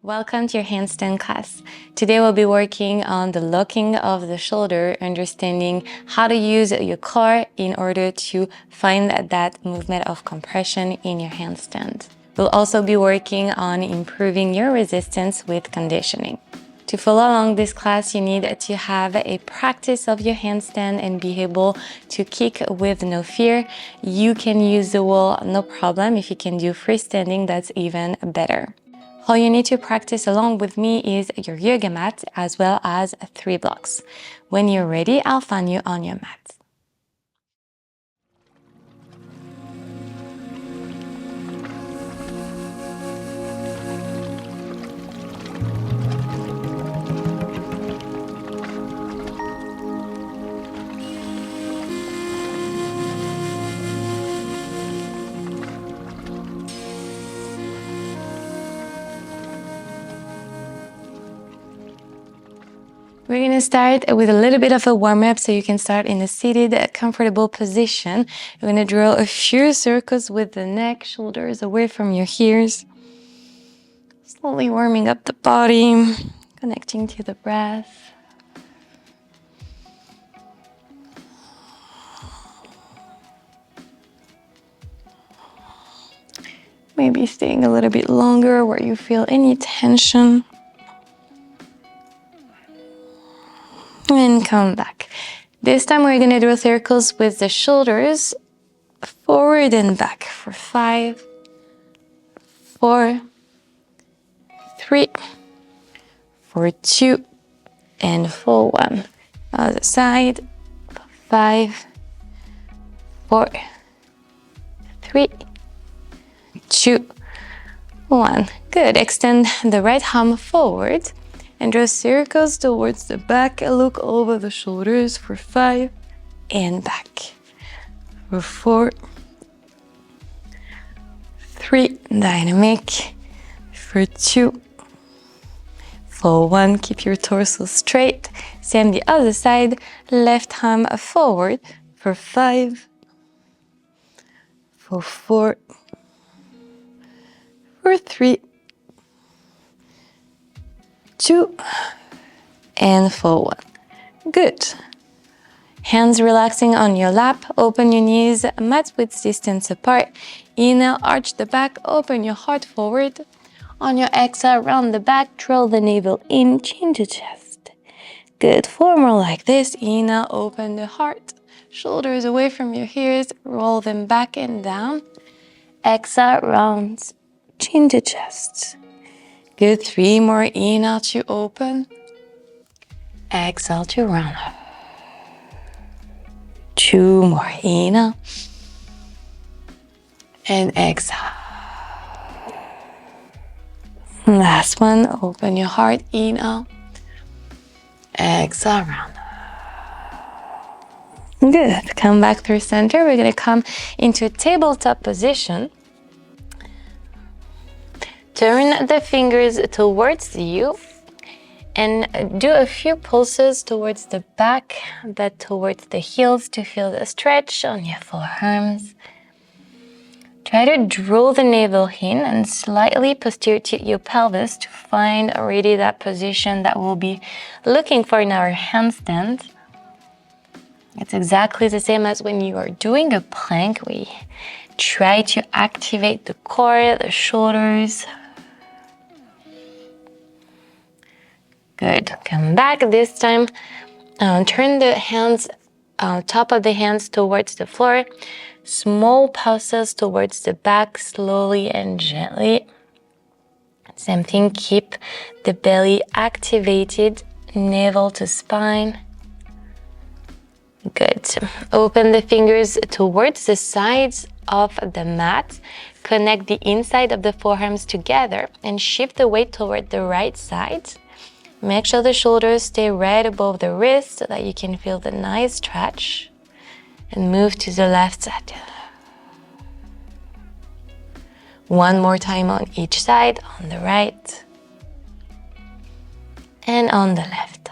Welcome to your handstand class. Today we'll be working on the locking of the shoulder, understanding how to use your core in order to find that movement of compression in your handstand. We'll also be working on improving your resistance with conditioning. To follow along this class, you need to have a practice of your handstand and be able to kick with no fear. You can use the wall, no problem. If you can do freestanding, that's even better. All you need to practice along with me is your yoga mat as well as 3 blocks. When you're ready, I'll find you on your mat. We're going to start with a little bit of a warm-up so you can start in a seated, comfortable position. You're going to draw a few circles with the neck, shoulders away from your ears. Slowly warming up the body, connecting to the breath. Maybe staying a little bit longer where you feel any tension. And come back. This time we're going to draw circles with the shoulders forward and back for 5, 4, 3, for 2, and for 1. Other side, 5, 4, 3, 2, 1. Good. Extend the right arm forward and draw circles towards the back. Look over the shoulders for 5 and back. For 4, 3, dynamic. For 2, for 1, keep your torso straight. Same the other side, left arm forward for 5, for 4, for 3, 2, and for 1. Good. Hands relaxing on your lap. Open your knees, mat width distance apart. Inhale, arch the back, open your heart forward. On your exhale, round the back, draw the navel in, chin to chest. Good. 4 more like this. Inhale, open the heart. Shoulders away from your ears, roll them back and down. Exhale, round, chin to chest. Good. 3 more. Inhale to open. Exhale to round. 2 more. Inhale. And exhale. Last one. Open your heart. Inhale. Exhale, round. Good. Come back through center. We're going to come into a tabletop position. Turn the fingers towards you and do a few pulses towards the back, but towards the heels to feel the stretch on your forearms. Try to draw the navel in and slightly posterior to your pelvis to find already that position that we'll be looking for in our handstand. It's exactly the same as when you are doing a plank. We try to activate the core, the shoulders. Good. Come back. This time, turn the hands, top of the hands towards the floor. Small pulses towards the back, slowly and gently. Same thing, keep the belly activated, navel to spine. Good. Open the fingers towards the sides of the mat. Connect the inside of the forearms together and shift the weight toward the right side. Make sure the shoulders stay right above the wrist so that you can feel the nice stretch. And move to the left side. 1 more time on each side, on the right and on the left.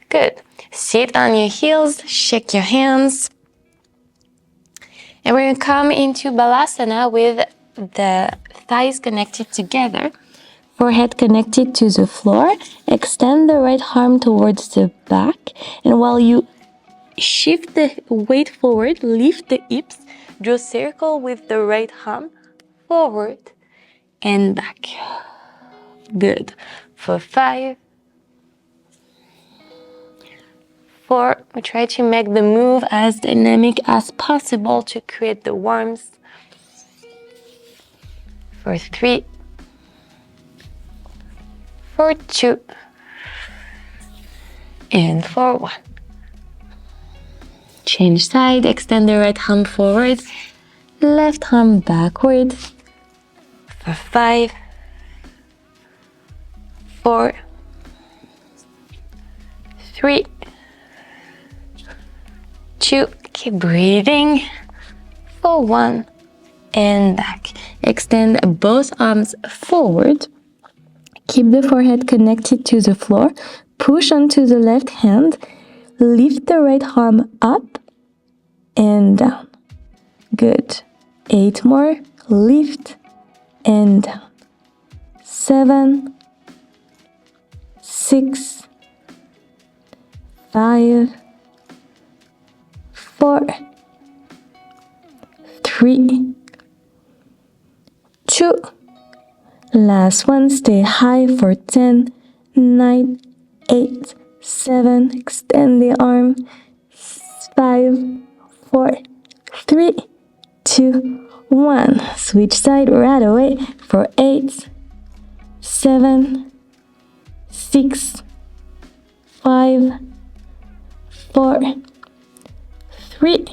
Good. Sit on your heels, shake your hands. And we're going to come into Balasana with the thighs connected together, forehead connected to the floor. Extend the right arm towards the back, and while you shift the weight forward, lift the hips, draw a circle with the right arm forward and back. Good. For 5, 4, we try to make the move as dynamic as possible to create the warmth. For 3, for 2, and for 1. Change side, extend the right arm forward, left arm backward. For 5, 4, 3, 2, keep breathing. For 1, and back. Extend both arms forward. Keep the forehead connected to the floor. Push onto the left hand. Lift the right arm up and down. Good. 8 more. Lift and down. 7, 6, 5, 4, 3, 2. Last one. Stay high for 10, 9, 8, 7. Extend the arm. 5, 4, 3, 2, 1. Switch side right away for 8, 7, 6, 5, 4, 3,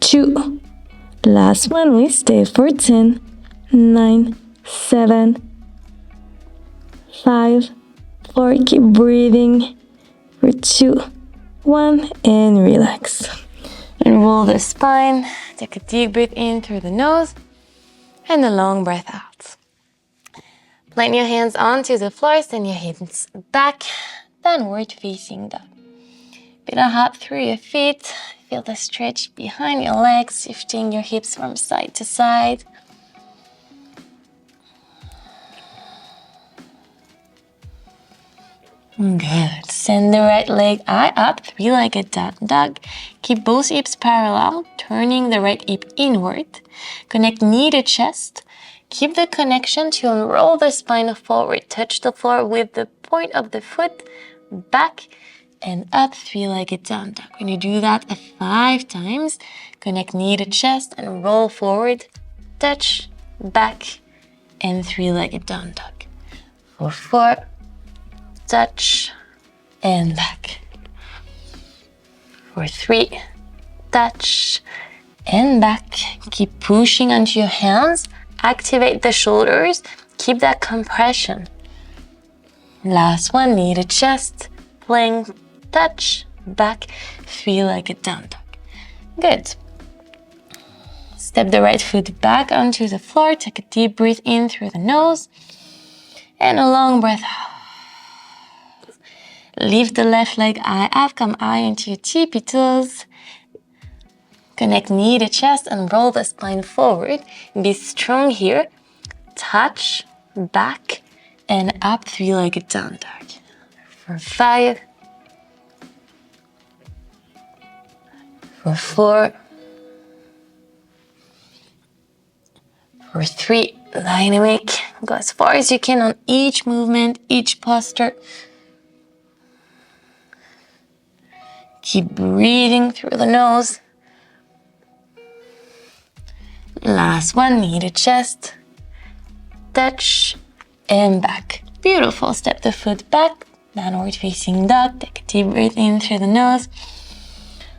2. Last one. We stay for 10, 9, 7, 5, 4. Keep breathing. For 2, 1, and relax. And roll the spine. Take a deep breath in through the nose and a long breath out. Plant your hands onto the floor, send your hands back, downward facing dog. Feet are up through your feet. Feel the stretch behind your legs, shifting your hips from side to side. Good. Send the right leg eye up, three-legged down dog. Keep both hips parallel, turning the right hip inward. Connect knee to chest. Keep the connection to unroll the spine forward. Touch the floor with the point of the foot, back and up, three-legged down dog. When you do that 5 times, connect knee to chest and roll forward, touch, back, and three-legged down dog. For 4, touch, and back. For 3, touch, and back. Keep pushing onto your hands. Activate the shoulders. Keep that compression. Last one, knee to chest, plank, touch, back, three-legged down dog. Good. Step the right foot back onto the floor. Take a deep breath in through the nose and a long breath out. Lift the left leg eye up, come eye into your tippy toes. Connect knee to chest and roll the spine forward. Be strong here. Touch, back, and up, three-legged down dog. For 5, for 4, for 3, dynamic. Go as far as you can on each movement, each posture. Keep breathing through the nose. Last one, knee to chest, touch, and back. Beautiful. Step the foot back, downward facing dog. Take a deep breath in through the nose.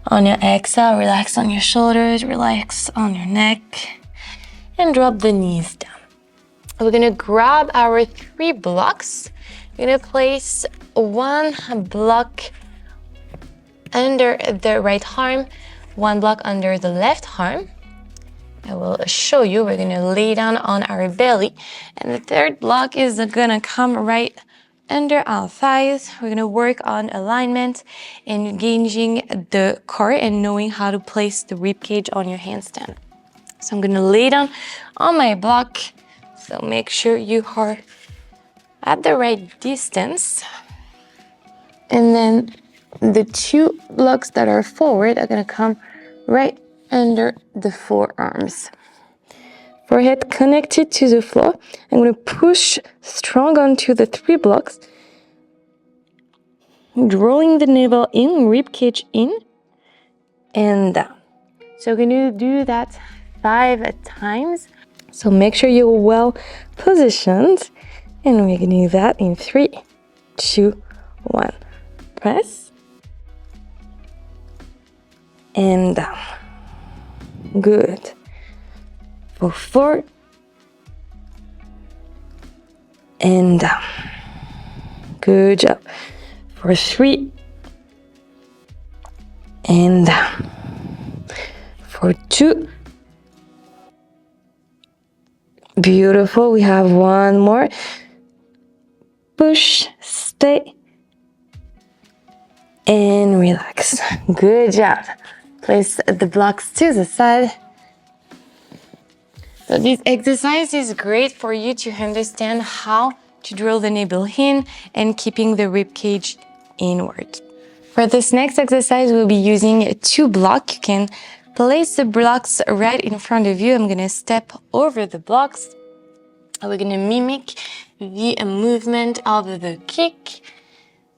On your exhale, relax on your shoulders, relax on your neck, and drop the knees down. We're gonna grab our 3 blocks. We're gonna place 1 block under the right arm, 1 block under the left arm. I will show you. We're gonna lay down on our belly, and the 3rd block is gonna come right under our thighs. We're gonna work on alignment, engaging the core and knowing how to place the rib cage on your handstand. So I'm gonna lay down on my block. So make sure you are at the right distance. And then the two blocks that are forward are gonna come right under the forearms. Forehead connected to the floor. I'm gonna push strong onto the three blocks, drawing the navel in, rib cage in, and down. So we're gonna do that 5 times. So make sure you're well positioned. And we're gonna do that in 3, 2, 1. Press. And down. Good. For 4. And down. Good job. For 3. And down. For 2. Beautiful. We have one more. Push, stay, and relax. Good job. Place the blocks to the side. So this exercise is great for you to understand how to drill the navel in and keeping the rib cage inward. For this next exercise, we'll be using 2 blocks. You can place the blocks right in front of you. I'm gonna step over the blocks. We're gonna mimic the movement of the kick.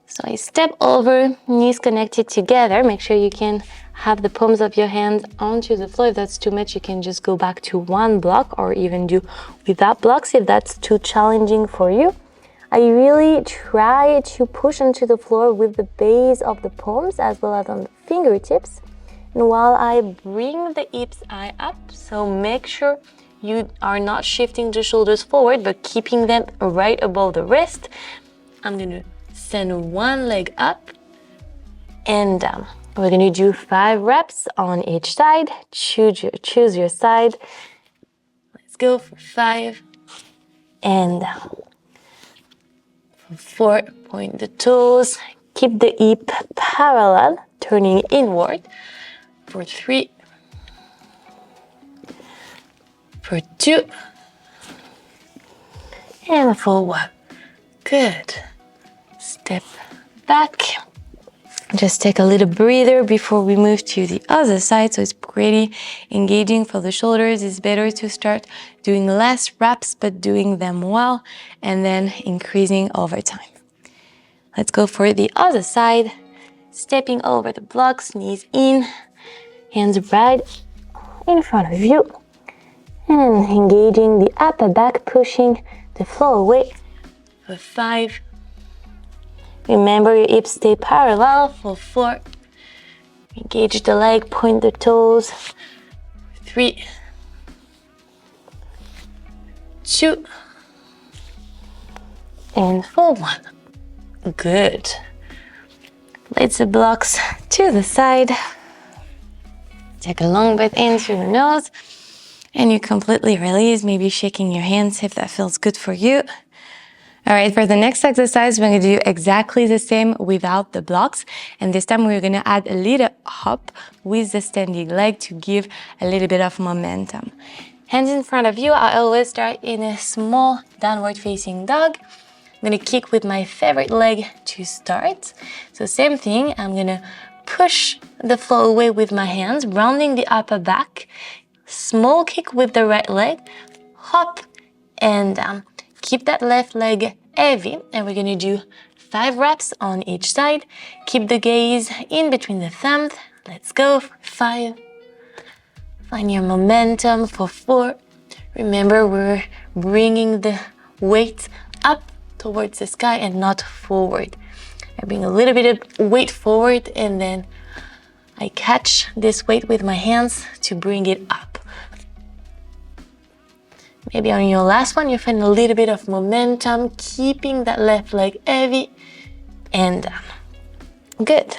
So I step over, knees connected together. Make sure you can have the palms of your hands onto the floor. If that's too much, you can just go back to 1 block or even do without blocks if that's too challenging for you. I really try to push onto the floor with the base of the palms as well as on the fingertips. And while I bring the hips eye up, so make sure you are not shifting the shoulders forward, but keeping them right above the wrist. I'm gonna send 1 leg up and down. We're gonna do 5 reps on each side. Choose your side. Let's go for 5 and down. For 4, point the toes. Keep the hip parallel, turning inward. For 3, for 2, and for 1. Good. Step back. Just take a little breather before we move to the other side. So it's pretty engaging for the shoulders. It's better to start doing less reps, but doing them well, and then increasing over time. Let's go for the other side. Stepping over the blocks, knees in, hands right in front of you. And engaging the upper back, pushing the floor away. For 5. Remember your hips stay parallel. For 4. Engage the leg, point the toes. For 3. 2. And for 1. Good. Place the blocks to the side. Take a long breath in through the nose. And you completely release, maybe shaking your hands if that feels good for you. All right, for the next exercise, we're gonna do exactly the same without the blocks. And this time we're gonna add a little hop with the standing leg to give a little bit of momentum. Hands in front of you. I always start in a small downward facing dog. I'm gonna kick with my favorite leg to start. So same thing, I'm gonna push the floor away with my hands, rounding the upper back. Small kick with the right leg, hop and down. Keep that left leg heavy, and we're gonna do 5 reps on each side. Keep the gaze in between the thumbs. Let's go for 5. Find your momentum for 4. Remember, we're bringing the weight up towards the sky and not forward. I bring a little bit of weight forward and then I catch this weight with my hands to bring it up. Maybe on your last one, you find a little bit of momentum, keeping that left leg heavy and down. Good.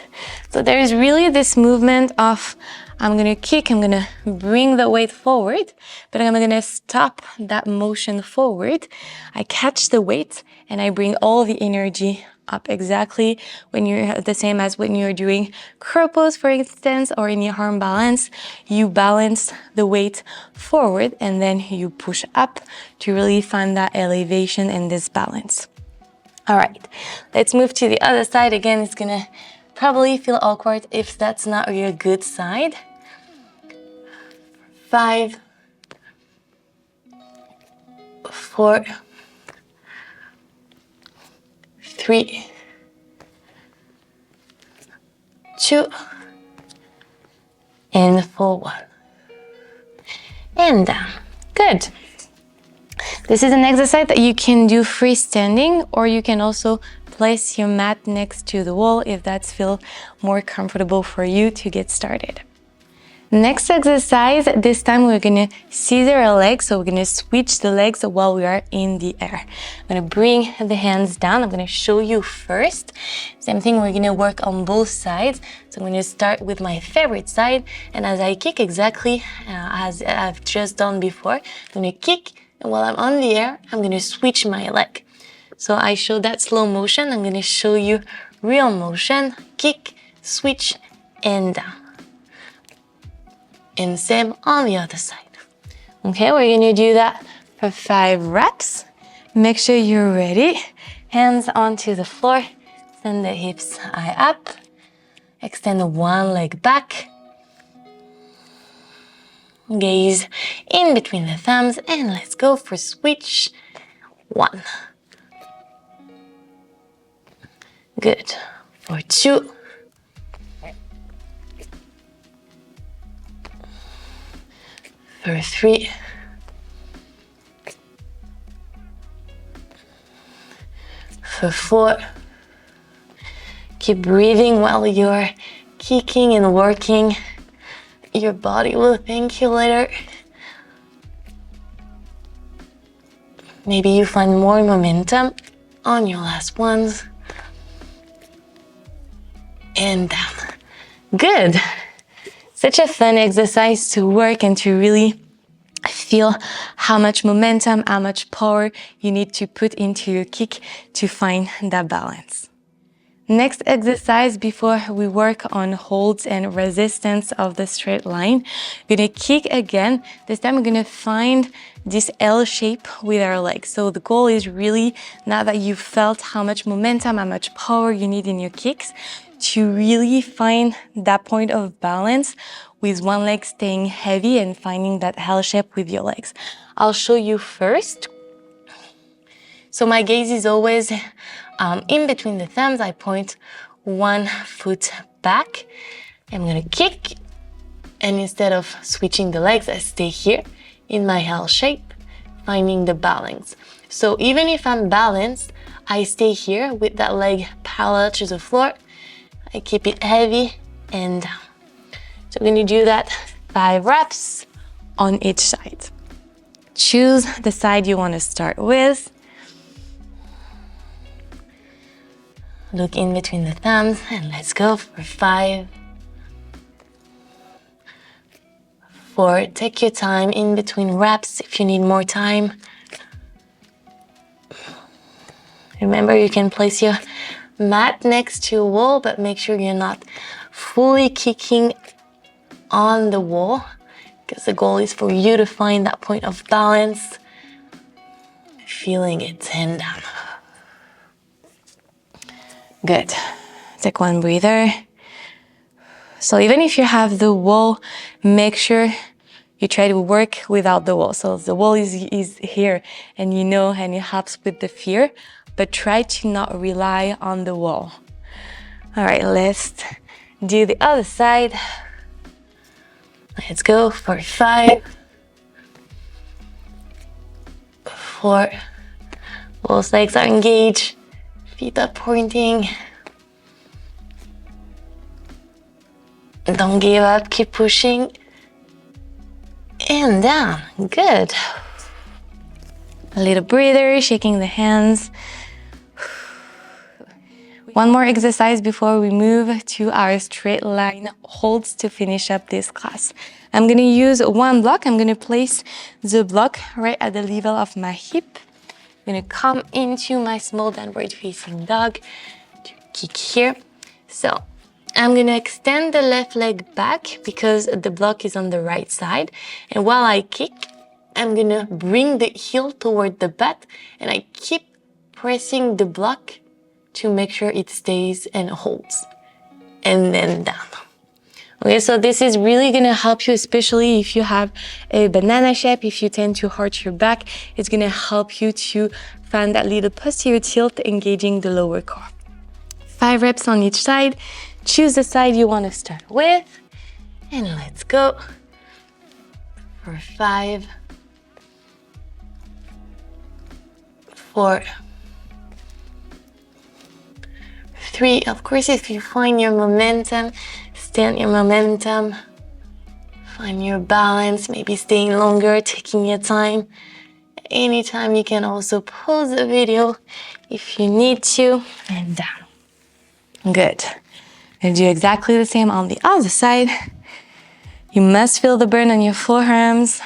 So there is really this movement of I'm gonna kick, I'm gonna bring the weight forward, but I'm gonna stop that motion forward. I catch the weight and I bring all the energy up, exactly when you're the same as when you're doing crow pose, for instance, or in your arm balance. You balance the weight forward and then you push up to really find that elevation and this balance. All right, let's move to the other side. Again, it's gonna probably feel awkward if that's not your good side. 5, 4, 3, 2, and for 1. And down. Good. This is an exercise that you can do freestanding, or you can also place your mat next to the wall if that feels more comfortable for you to get started. Next exercise, this time we're gonna scissor our legs, so we're gonna switch the legs while we are in the air. I'm gonna bring the hands down. I'm gonna show you first. Same thing, we're gonna work on both sides. So I'm gonna start with my favorite side, and as I kick exactly as I've just done before, I'm gonna kick, and while I'm on the air, I'm gonna switch my leg. So I showed that slow motion, I'm gonna show you real motion. Kick, switch, and down. And same on the other side. Okay, we're gonna do that for 5 reps. Make sure you're ready. Hands onto the floor, send the hips high up. Extend one leg back. Gaze in between the thumbs, and let's go for switch 1. Good. For 2. For 3. For 4. Keep breathing while you're kicking and working. Your body will thank you later. Maybe you find more momentum on your last ones. And down. Good. Such a fun exercise to work and to really feel how much momentum, how much power you need to put into your kick to find that balance. Next exercise before we work on holds and resistance of the straight line, we're gonna kick again. This time we're gonna find this L shape with our legs. So the goal is really, now that you've felt how much momentum, how much power you need in your kicks, to really find that point of balance with one leg staying heavy and finding that L shape with your legs. I'll show you first. So my gaze is always in between the thumbs. I point one foot back. I'm gonna kick, and instead of switching the legs, I stay here in my L shape, finding the balance. So even if I'm balanced, I stay here with that leg parallel to the floor. I keep it heavy and down. So we're gonna do that 5 reps on each side. Choose the side you wanna start with. Look in between the thumbs, and let's go for 5, 4. Take your time in between reps if you need more time. Remember, you can place your mat next to a wall, but make sure you're not fully kicking on the wall, because the goal is for you to find that point of balance, feeling it, and down. Good. Take one breather. So even if you have the wall, make sure you try to work without the wall. So the wall is here, and you know, and it helps with the fear, but try to not rely on the wall. All right, let's do the other side. Let's go for 5, 4. Both legs are engaged. Feet are pointing. Don't give up, keep pushing. And down, good. A little breather, shaking the hands. One more exercise before we move to our straight line holds to finish up this class. I'm gonna use one block. I'm gonna place the block right at the level of my hip. I'm gonna come into my small downward facing dog to kick here. So I'm gonna extend the left leg back because the block is on the right side. And while I kick, I'm gonna bring the heel toward the butt and I keep pressing the block to make sure it stays and holds. And then down. Okay, so this is really gonna help you, especially if you have a banana shape, if you tend to arch your back, it's gonna help you to find that little posterior tilt, engaging the lower core. 5 reps on each side. Choose the side you wanna start with, and let's go for 5, 4, 3. Of course, if you find your momentum, stand your momentum, find your balance, maybe staying longer, taking your time. Anytime you can also pause the video if you need to, and down. Good. And do exactly the same on the other side. You must feel the burn on your forearms,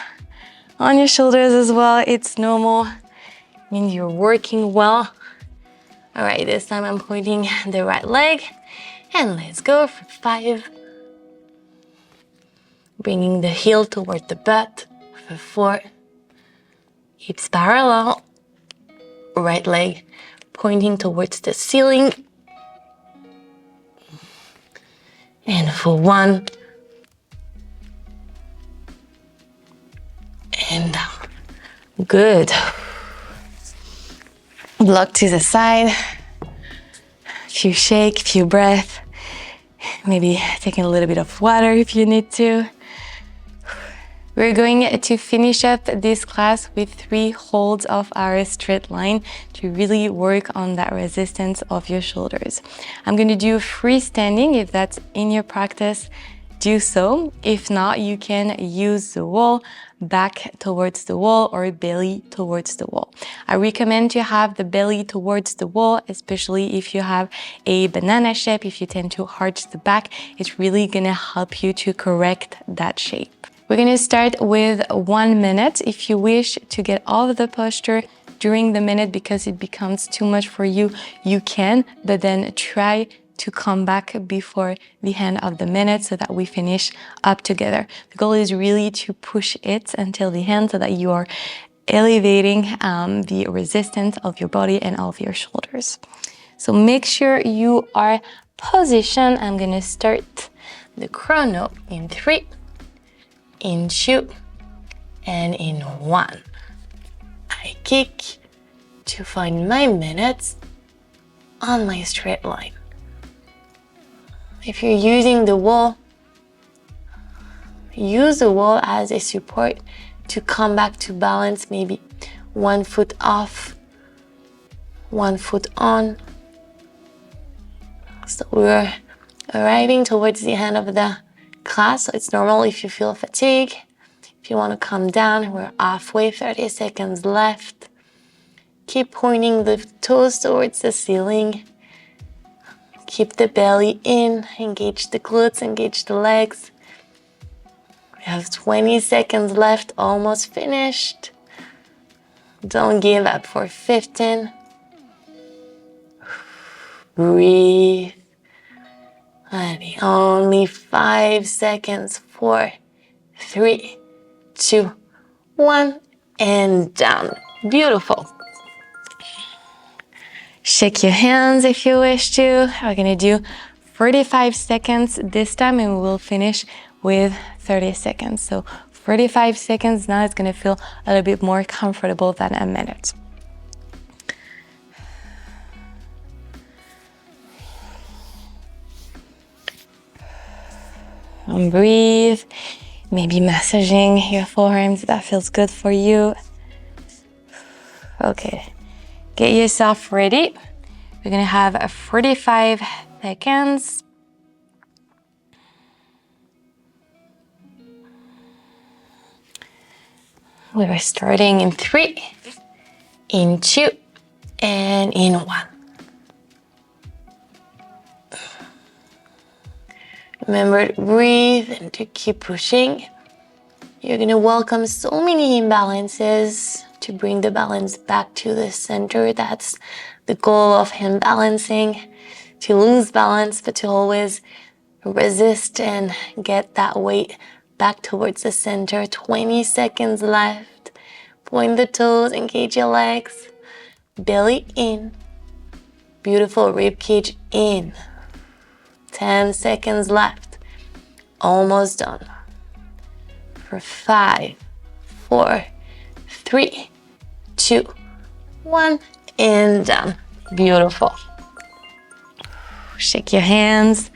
on your shoulders as well. It's normal. It means you're working well. All right, this time I'm pointing the right leg. And let's go for 5. Bringing the heel toward the butt for 4. Hips parallel. Right leg pointing towards the ceiling. And for 1. And down. Good. Block to the side. Few shake, few breath. Maybe taking a little bit of water if you need to. We're going to finish up this class with 3 holds of our straight line to really work on that resistance of your shoulders. I'm going to do freestanding. If that's in your practice, do so. If not, you can use the wall, back towards the wall, or belly towards the wall. I recommend to have the belly towards the wall, especially if you have a banana shape. If you tend to arch the back, it's really gonna help you to correct that shape. We're gonna start with 1 minute. If you wish to get all of the posture during the minute because it becomes too much for you, you can, but then try to come back before the end of the minute so that we finish up together. The goal is really to push it until the end so that you are elevating the resistance of your body and of your shoulders. So make sure you are positioned. I'm gonna start the chrono in 3, in 2, and in 1. I kick to find my minutes on my straight line. If you're using the wall, use the wall as a support to come back to balance, maybe 1 foot off, 1 foot on. So we're arriving towards the end of the class, so it's normal if you feel fatigue. If you want to come down, we're halfway, 30 seconds left. Keep pointing the toes towards the ceiling. Keep the belly in, engage the glutes, engage the legs. We have 20 seconds left, almost finished. Don't give up for 15. Breathe. And only 5 seconds. 4, 3, 2, 1, and down. Beautiful. Shake your hands if you wish to. We're gonna do 45 seconds this time and we will finish with 30 seconds. So 45 seconds, now it's gonna feel a little bit more comfortable than a minute. And breathe, maybe massaging your forearms if that feels good for you. Okay. Get yourself ready. We're gonna have 45 seconds. We're starting in 3, in 2, and in 1. Remember to breathe and to keep pushing. You're gonna welcome so many imbalances to bring the balance back to the center. That's the goal of hand balancing, to lose balance, but to always resist and get that weight back towards the center. 20 seconds left. Point the toes, engage your legs. Belly in. Beautiful, rib cage in. 10 seconds left. Almost done. For 5, 4, 3, 2, 1, and done. Beautiful. Shake your hands.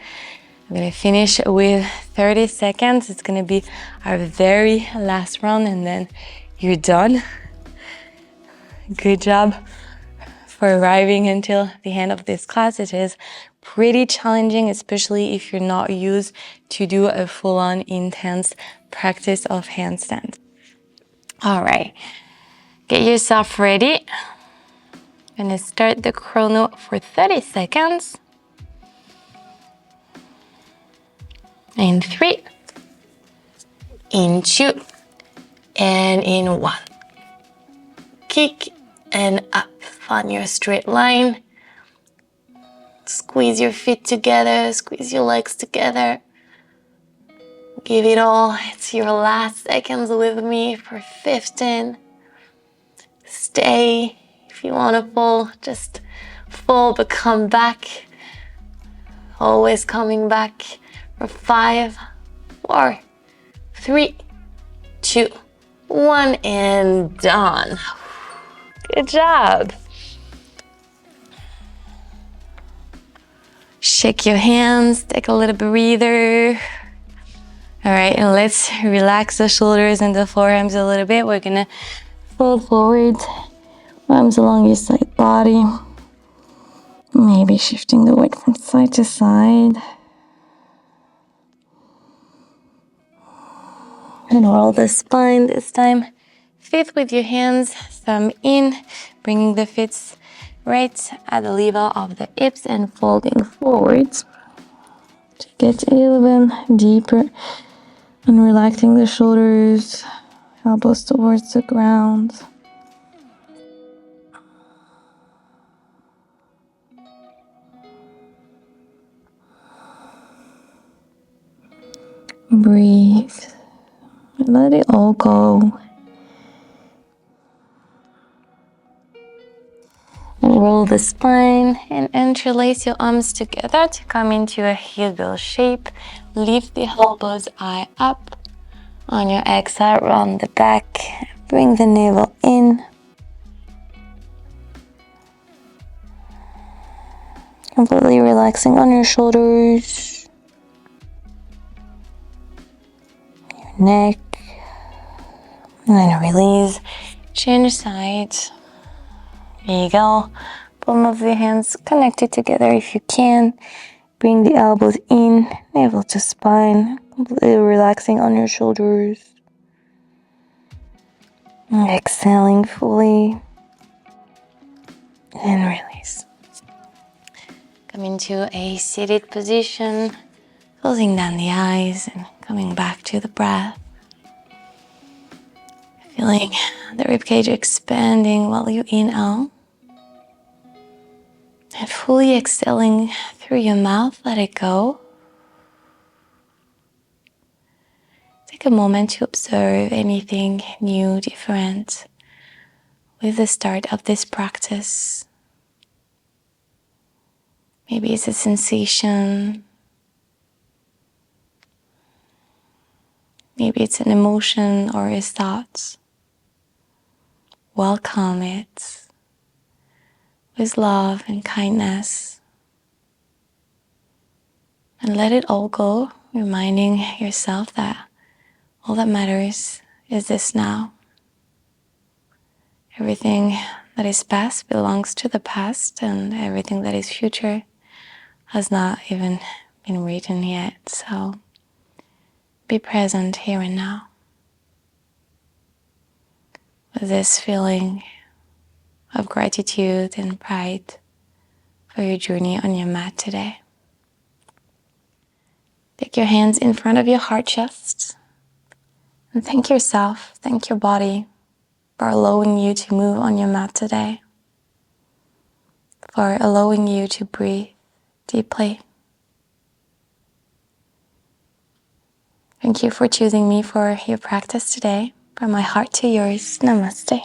I'm gonna finish with 30 seconds. It's gonna be our very last round and then you're done. Good job for arriving until the end of this class. It is pretty challenging, especially if you're not used to do a full-on intense practice of handstand. All right, get yourself ready. I'm gonna start the chrono for 30 seconds. In 3, in 2, and in 1. Kick and up. Find your straight line. Squeeze your feet together, squeeze your legs together. Give it all. It's your last seconds with me for 15. Stay. If you want to fall, just fall, but come back. Always coming back for 5, 4, 3, 2, 1, and done. Good job. Shake your hands, take a little breather. All right, and let's relax the shoulders and the forearms a little bit. We're gonna fold forward, arms along your side body. Maybe shifting the weight from side to side. And roll the spine this time. Feet with your hands, thumb in, bringing the feet right at the level of the hips and folding forwards to get a little bit deeper and relaxing the shoulders, elbows towards the ground. Breathe and let it all go. And roll the spine and interlace your arms together to come into a heel shape. Lift the elbows eye up. On your exhale, round the back. Bring the navel in. Completely relaxing on your shoulders, your neck. And then release. Change sides. There you go. Palm of the hands connected together if you can. Bring the elbows in, navel to spine, completely relaxing on your shoulders. Exhaling fully. And release. Come into a seated position, closing down the eyes and coming back to the breath. Feeling the ribcage expanding while you inhale. And fully exhaling through your mouth, let it go. Take a moment to observe anything new, different with the start of this practice. Maybe it's a sensation. Maybe it's an emotion or a thought. Welcome it with love and kindness. And let it all go, reminding yourself that all that matters is this now. Everything that is past belongs to the past, and everything that is future has not even been written yet. So be present here and now with this feeling of gratitude and pride for your journey on your mat today. Take your hands in front of your heart chest and thank yourself, thank your body for allowing you to move on your mat today, for allowing you to breathe deeply. Thank you for choosing me for your practice today. From my heart to yours, namaste.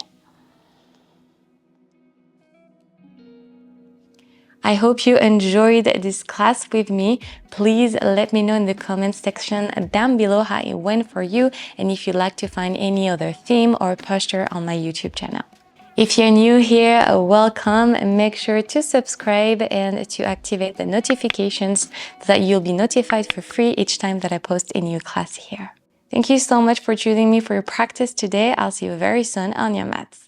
I hope you enjoyed this class with me. Please let me know in the comments section down below how it went for you and if you'd like to find any other theme or posture on my YouTube channel. If you're new here, welcome, and make sure to subscribe and to activate the notifications so that you'll be notified for free each time that I post a new class here. Thank you so much for choosing me for your practice today. I'll see you very soon on your mats.